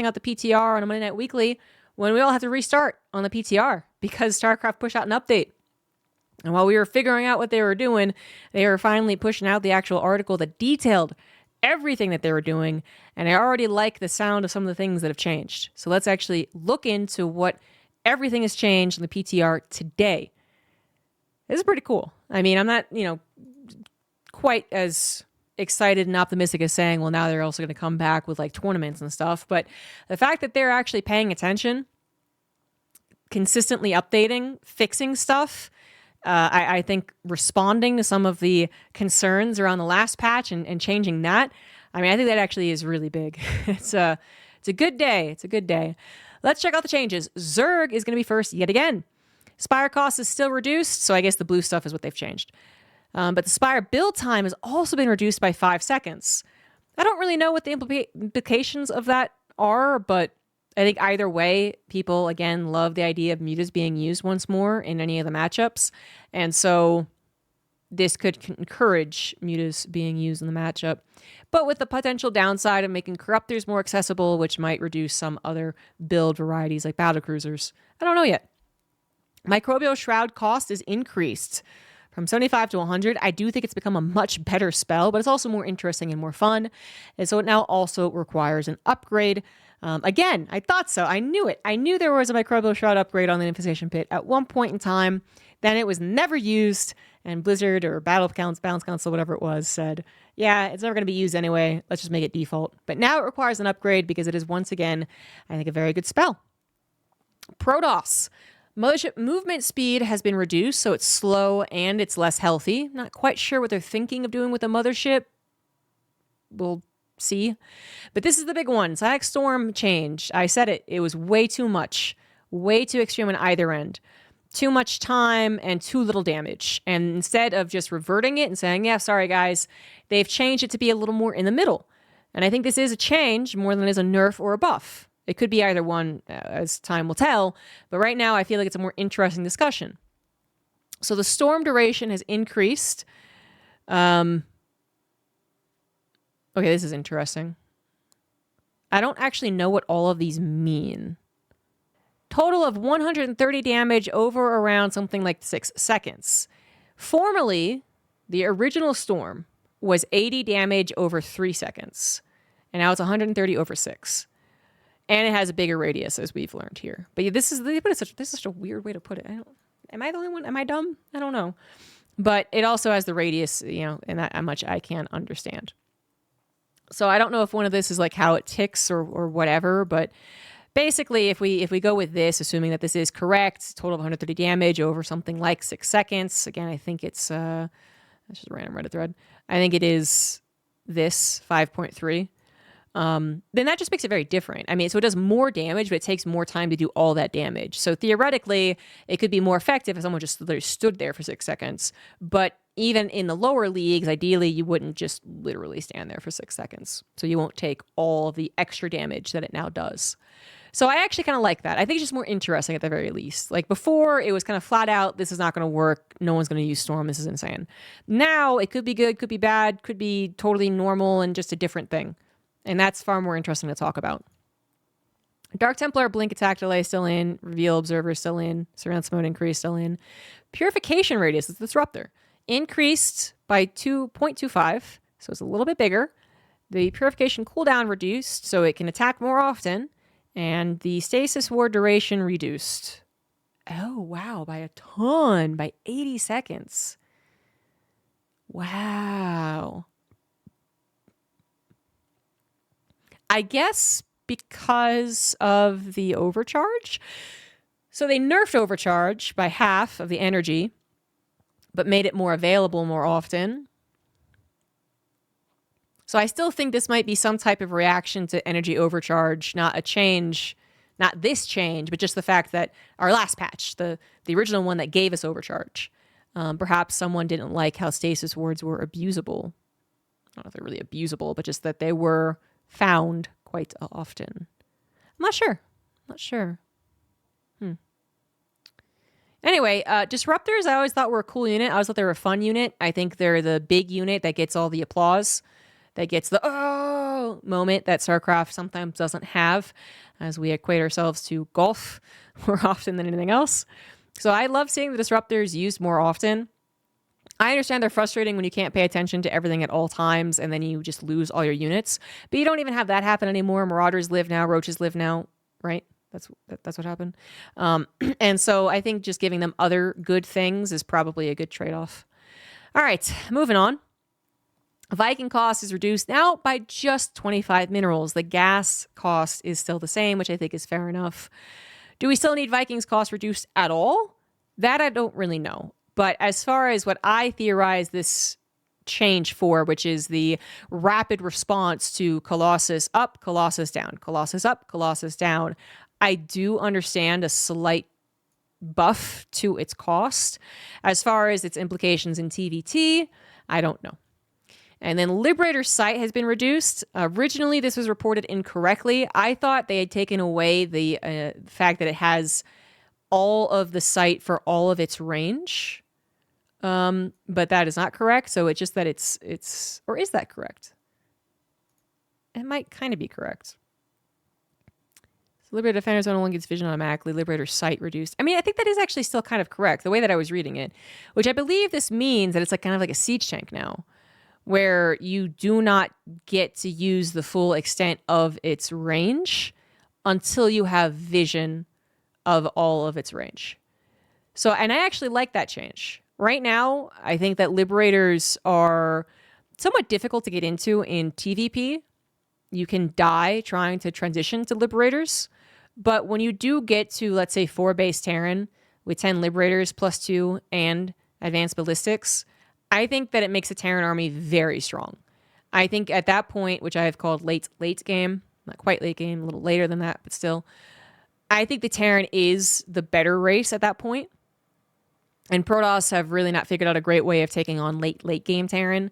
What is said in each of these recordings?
out the PTR on a Monday Night Weekly when we all have to restart on the PTR because StarCraft pushed out an update. And while we were figuring out what they were doing, they were finally pushing out the actual article that detailed everything that they were doing. And I already like the sound of some of the things that have changed. So let's actually look into what everything has changed in the PTR today. This is pretty cool. I mean, I'm not, quite as excited and optimistic as saying, well, now they're also going to come back with like tournaments and stuff. But the fact that they're actually paying attention, consistently updating, fixing stuff, I think responding to some of the concerns around the last patch and changing that, I mean, I think that actually is really big. It's a good day. It's a good day. Let's check out the changes. Zerg is going to be first yet again. Spire cost is still reduced, so I guess the blue stuff is what they've changed. But the Spire build time has also been reduced by 5 seconds. I don't really know what the implications of that are, but I think either way, people, again, love the idea of mutas being used once more in any of the matchups. And so this could encourage mutas being used in the matchup, but with the potential downside of making corruptors more accessible, which might reduce some other build varieties like battlecruisers. I don't know yet. Microbial Shroud cost is increased from 75 to 100. I do think it's become a much better spell, but it's also more interesting and more fun. And so it now also requires an upgrade. Again, I thought so. I knew it. I knew there was a Microbial Shroud upgrade on the Infestation Pit at one point in time. Then it was never used, and Blizzard or Balance Council, whatever it was, said, yeah, it's never going to be used anyway. Let's just make it default. But now it requires an upgrade because it is, once again, I think, a very good spell. Protoss. Mothership movement speed has been reduced, so it's slow and it's less healthy. Not quite sure what they're thinking of doing with the mothership. We'll see. But this is the big one. Psionic Storm changed. I said it. It was way too much. Way too extreme on either end. Too much time and too little damage. And instead of just reverting it and saying, yeah, sorry guys, they've changed it to be a little more in the middle. And I think this is a change more than it is a nerf or a buff. It could be either one, as time will tell. But right now, I feel like it's a more interesting discussion. So the storm duration has increased. Okay, this is interesting. I don't actually know what all of these mean. Total of 130 damage over around something like 6 seconds. Formerly, the original storm was 80 damage over 3 seconds. And now it's 130 over 6. And it has a bigger radius, as we've learned here. But this is such a weird way to put it. Am I the only one? Am I dumb? I don't know. But it also has the radius, and that much I can't understand. So I don't know if one of this is like how it ticks or whatever. But basically, if we go with this, assuming that this is correct, total of 130 damage over something like 6 seconds. Again, I think it's that's just a random Reddit thread. I think it is this 5.3. Then that just makes it very different. I mean, so it does more damage, but it takes more time to do all that damage. So theoretically, it could be more effective if someone just literally stood there for 6 seconds. But even in the lower leagues, ideally, you wouldn't just literally stand there for 6 seconds. So you won't take all of the extra damage that it now does. So I actually kind of like that. I think it's just more interesting at the very least. Like before, it was kind of flat out, this is not going to work. No one's going to use Storm. This is insane. Now, it could be good, could be bad, could be totally normal and just a different thing. And that's far more interesting to talk about. Dark Templar blink attack delay still in. Reveal observer still in. Surveillance mode increase still in. Purification radius is the disruptor. Increased by 2.25, so it's a little bit bigger. The purification cooldown reduced, so it can attack more often. And the stasis ward duration reduced. Oh, wow, by a ton, by 80 seconds. Wow. I guess because of the overcharge. So they nerfed overcharge by half of the energy, but made it more available more often. So I still think this might be some type of reaction to energy overcharge, not a change, not this change, but just the fact that our last patch, the original one that gave us overcharge, perhaps someone didn't like how stasis wards were abusable. I don't know if they're really abusable, but just that they were found quite often. I'm not sure. Anyway, Disruptors I always thought were a cool unit. I always thought they were a fun unit. I think they're the big unit that gets all the applause. that gets the oh moment that StarCraft sometimes doesn't have, as we equate ourselves to golf more often than anything else. So I love seeing the disruptors used more often. I understand they're frustrating when you can't pay attention to everything at all times and then you just lose all your units. But you don't even have that happen anymore. Marauders live now, Roaches live now, right? That's what happened. And so I think just giving them other good things is probably a good trade-off. All right, moving on. Viking cost is reduced now by just 25 minerals. The gas cost is still the same, which I think is fair enough. Do we still need Vikings cost reduced at all? That I don't really know. But as far as what I theorize this change for, which is the rapid response to Colossus up, Colossus down, Colossus up, Colossus down, I do understand a slight buff to its cost. As far as its implications in TVT, I don't know. And then Liberator's site has been reduced. Originally, this was reported incorrectly. I thought they had taken away the fact that it has all of the site for all of its range. But that is not correct. So it's just that it's, or is that correct? It might kind of be correct. So Liberator Defender Zone only gets vision automatically. Liberator site reduced. I mean, I think that is actually still kind of correct, the way that I was reading it, which I believe this means that it's like kind of like a siege tank now, where you do not get to use the full extent of its range until you have vision of all of its range. So, and I actually like that change. Right now, I think that Liberators are somewhat difficult to get into in TVP. You can die trying to transition to Liberators. But when you do get to, let's say, 4-base Terran with 10 Liberators plus 2 and advanced ballistics, I think that it makes a Terran army very strong. I think at that point, which I have called late game, not quite late game, a little later than that, but still, I think the Terran is the better race at that point. And Protoss have really not figured out a great way of taking on late game Terran.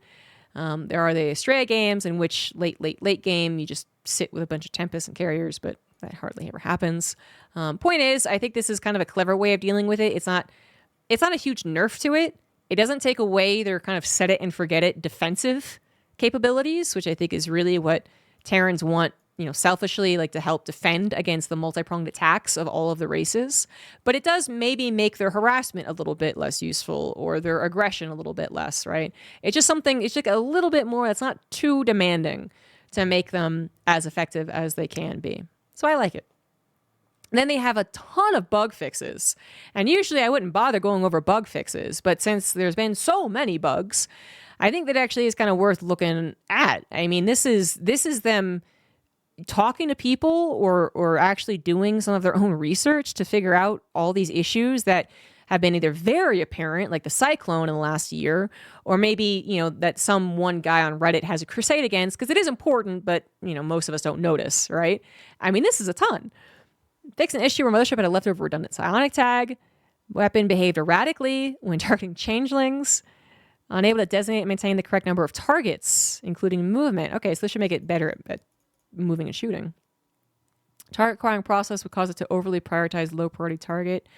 There are the Estrella games in which late game, you just sit with a bunch of Tempests and Carriers, but that hardly ever happens. Point is, I think this is kind of a clever way of dealing with it. It's not a huge nerf to it. It doesn't take away their kind of set it and forget it defensive capabilities, which I think is really what Terrans want, selfishly, like to help defend against the multi-pronged attacks of all of the races. But it does maybe make their harassment a little bit less useful or their aggression a little bit less, right? It's just like a little bit more that's not too demanding to make them as effective as they can be. So I like it. And then they have a ton of bug fixes. And usually I wouldn't bother going over bug fixes, but since there's been so many bugs, I think that actually is kind of worth looking at. I mean, this is them talking to people or actually doing some of their own research to figure out all these issues that have been either very apparent, like the cyclone in the last year, or maybe, that some one guy on Reddit has a crusade against, because it is important, but, most of us don't notice, right? I mean, this is a ton. Fix an issue where Mothership had a leftover redundant psionic tag. Weapon behaved erratically when targeting changelings. Unable to designate and maintain the correct number of targets, including movement. Okay, so this should make it better at moving and shooting. Target acquiring process would cause it to overly prioritize low priority target.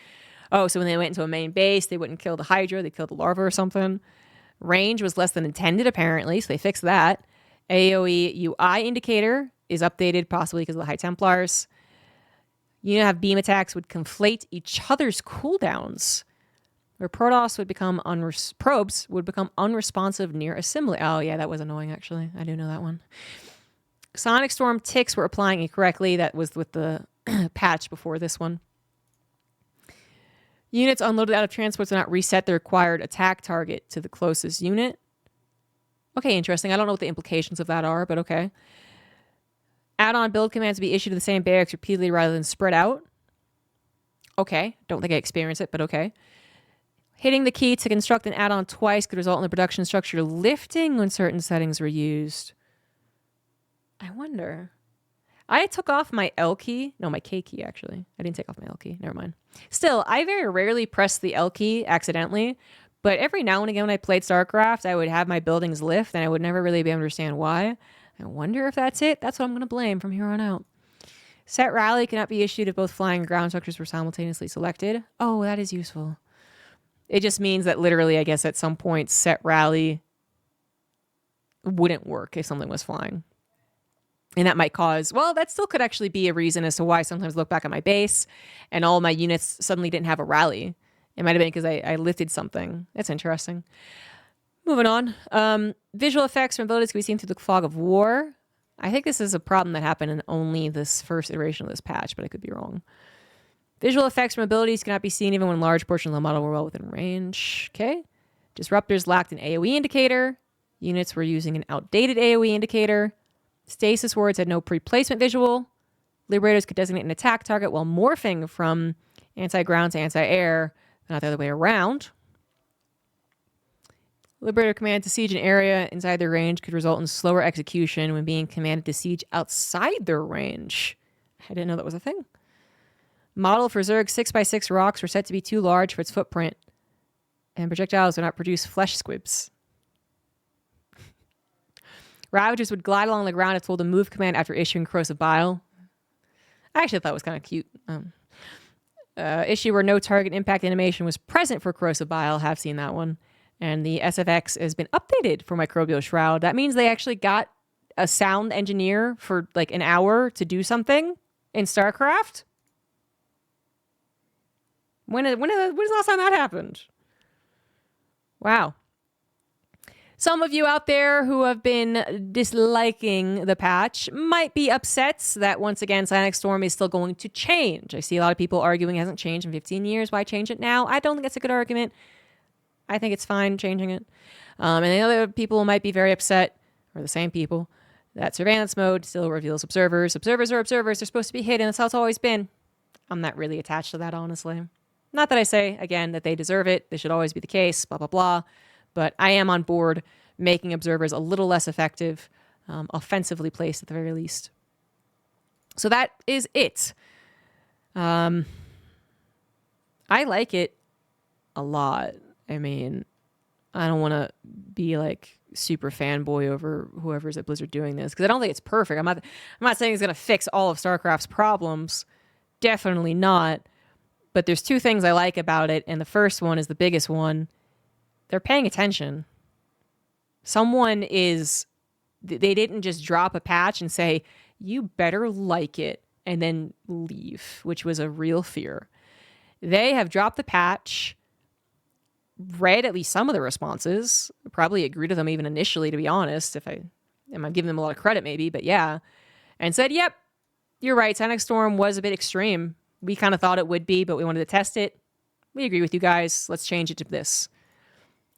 Oh, so when they went into a main base, they wouldn't kill the Hydra, they killed the larva or something. Range was less than intended, apparently, so they fixed that. AoE UI indicator is updated, possibly because of the High Templars. You have beam attacks would conflate each other's cooldowns, where Protoss would become probes would become unresponsive near assembly. Oh yeah, that was annoying actually. I do know that one. Sonic Storm ticks were applying incorrectly. That was with the patch before this one. Units unloaded out of transports will not reset the required attack target to the closest unit. Okay, interesting. I don't know what the implications of that are, but okay. Add-on build commands to be issued to the same barracks repeatedly rather than spread out. Okay, don't think I experienced it, but okay. Hitting the key to construct an add-on twice could result in the production structure lifting when certain settings were used. I wonder. I took off my L key. No, my K key, actually. I didn't take off my L key. Never mind. Still, I very rarely press the L key accidentally, but every now and again when I played StarCraft, I would have my buildings lift, and I would never really be able to understand why. I wonder if that's it. That's what I'm going to blame from here on out. Set rally cannot be issued if both flying and ground structures were simultaneously selected. Oh, that is useful. It just means that literally, I guess, at some point, set rally wouldn't work if something was flying. And that might cause, well, that still could actually be a reason as to why I sometimes look back at my base and all my units suddenly didn't have a rally. It might have been because I lifted something. That's interesting. Moving on. Visual effects from abilities can be seen through the fog of war. I think this is a problem that happened in only this first iteration of this patch, but I could be wrong. Visual effects from abilities cannot be seen even when large portions of the model were well within range. Okay. Disruptors lacked an AoE indicator. Units were using an outdated AoE indicator. Stasis wards had no pre-placement visual. Liberators could designate an attack target while morphing from anti-ground to anti-air, not the other way around. Liberator command to siege an area inside their range could result in slower execution when being commanded to siege outside their range. I didn't know that was a thing. Model for Zerg 6x6 rocks were set to be too large for its footprint, and projectiles would not produce flesh squibs. Ravagers would glide along the ground if told to move command after issuing corrosive bile. I actually thought it was kind of cute. Issue where no target impact animation was present for corrosive bile. Have seen that one. And the SFX has been updated for Microbial Shroud. That means they actually got a sound engineer for like an hour to do something in StarCraft. When's the last time that happened? Wow. Some of you out there who have been disliking the patch might be upset that once again Psionic Storm is still going to change. I see a lot of people arguing it hasn't changed in 15 years. Why change it now? I don't think it's a good argument. I think it's fine changing it. And the other people might be very upset, or the same people, that surveillance mode still reveals observers. Observers are observers. They're supposed to be hidden. That's how it's always been. I'm not really attached to that, honestly. Not that I say, again, that they deserve it. This should always be the case, blah, blah, blah. But I am on board making observers a little less effective, offensively placed at the very least. So that is it. I like it a lot. I mean, I don't want to be like super fanboy over whoever's at Blizzard doing this because I don't think it's perfect. I'm not saying it's going to fix all of StarCraft's problems. Definitely not. But there's two things I like about it, and the first one is the biggest one. They're paying attention. They didn't just drop a patch and say, you better like it, and then leave, which was a real fear. They have dropped the patch, read at least some of the responses, probably agreed with them even initially, to be honest, I'm giving them a lot of credit maybe, but yeah, and said, yep, you're right, Psionic Storm was a bit extreme. We kind of thought it would be, but we wanted to test it. We agree with you guys. Let's change it to this.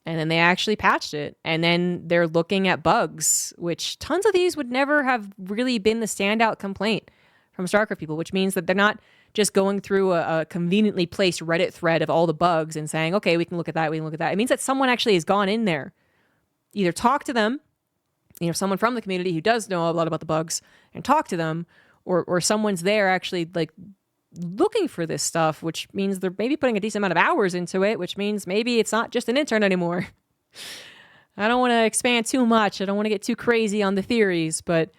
And then they actually patched it. And then they're looking at bugs, which tons of these would never have really been the standout complaint from StarCraft people, which means that they're not just going through a conveniently placed Reddit thread of all the bugs and saying, okay, we can look at that, we can look at that. It means that someone actually has gone in there, either talked to them, someone from the community who does know a lot about the bugs and talk to them, or someone's there actually like looking for this stuff, which means they're maybe putting a decent amount of hours into it, which means maybe it's not just an intern anymore. I don't want to expand too much. I don't want to get too crazy on the theories, but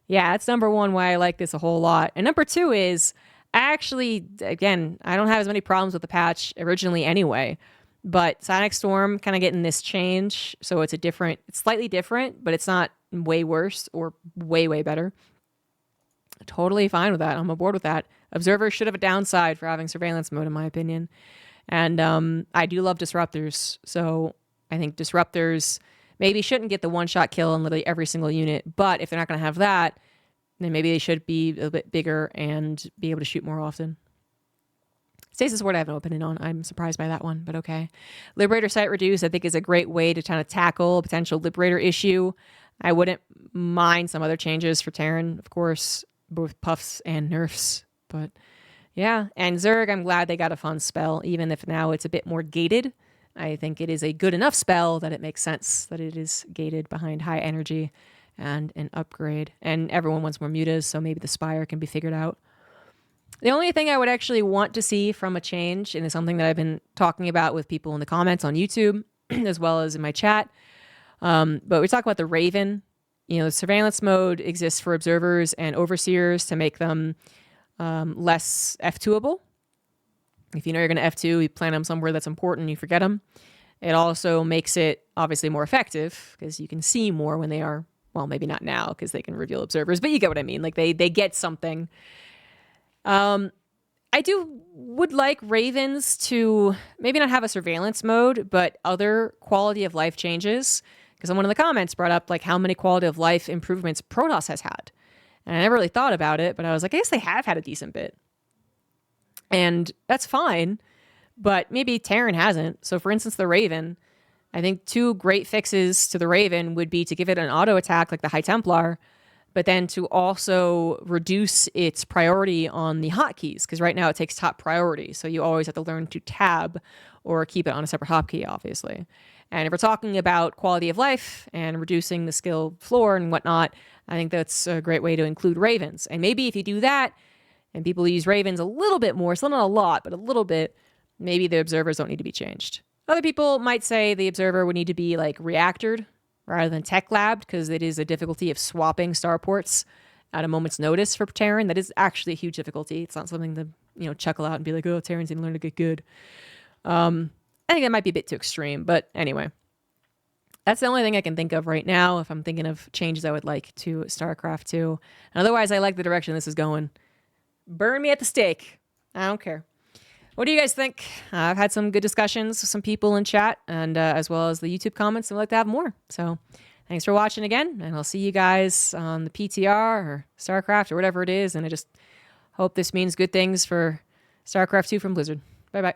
yeah, that's number one why I like this a whole lot. And number two is, actually, again, I don't have as many problems with the patch originally anyway, but Psionic Storm kind of getting this change, so it's slightly different, but it's not way worse or way, way better. Totally fine with that. I'm aboard with that. Observers should have a downside for having surveillance mode, in my opinion. And I do love disruptors. So I think disruptors maybe shouldn't get the one-shot kill on literally every single unit. But if they're not going to have that, then maybe they should be a bit bigger and be able to shoot more often. Stasis Ward I have no opinion on. I'm surprised by that one, but okay. Liberator Site Reduce I think is a great way to kind of tackle a potential Liberator issue. I wouldn't mind some other changes for Terran, of course, both puffs and nerfs. But yeah, and Zerg, I'm glad they got a fun spell, even if now it's a bit more gated. I think it is a good enough spell that it makes sense that it is gated behind high energy and an upgrade. And everyone wants more mutas, so maybe the Spire can be figured out. The only thing I would actually want to see from a change, and it's something that I've been talking about with people in the comments on YouTube, as well as in my chat, but we talk about the Raven. The surveillance mode exists for observers and overseers to make them less F2able. If you know you're going to F2, you plant them somewhere that's important, you forget them. It also makes it obviously more effective because you can see more when they are, well, maybe not now because they can reveal observers, but you get what I mean. Like they get something. I would like Ravens to maybe not have a surveillance mode, but other quality of life changes. Because someone in the comments brought up like how many quality of life improvements Protoss has had. And I never really thought about it, but I was like, I guess they have had a decent bit. And that's fine, but maybe Terran hasn't. So for instance, the Raven, I think 2 great fixes to the Raven would be to give it an auto attack like the High Templar, but then to also reduce its priority on the hotkeys, because right now it takes top priority. So you always have to learn to tab or keep it on a separate hotkey, obviously. And if we're talking about quality of life and reducing the skill floor and whatnot, I think that's a great way to include Ravens. And maybe if you do that, and people use Ravens a little bit more, still not a lot, but a little bit, maybe the observers don't need to be changed. Other people might say the observer would need to be like reactored rather than tech labbed, because it is a difficulty of swapping starports at a moment's notice for Terran. That is actually a huge difficulty. It's not something to chuckle out and be like, oh, Terran's gonna learn to get good. I think that might be a bit too extreme, but anyway. That's the only thing I can think of right now if I'm thinking of changes I would like to StarCraft 2. And otherwise, I like the direction this is going. Burn me at the stake. I don't care. What do you guys think? I've had some good discussions with some people in chat, and as well as the YouTube comments. I'd like to have more. So thanks for watching again, and I'll see you guys on the PTR or StarCraft or whatever it is. And I just hope this means good things for StarCraft 2 from Blizzard. Bye-bye.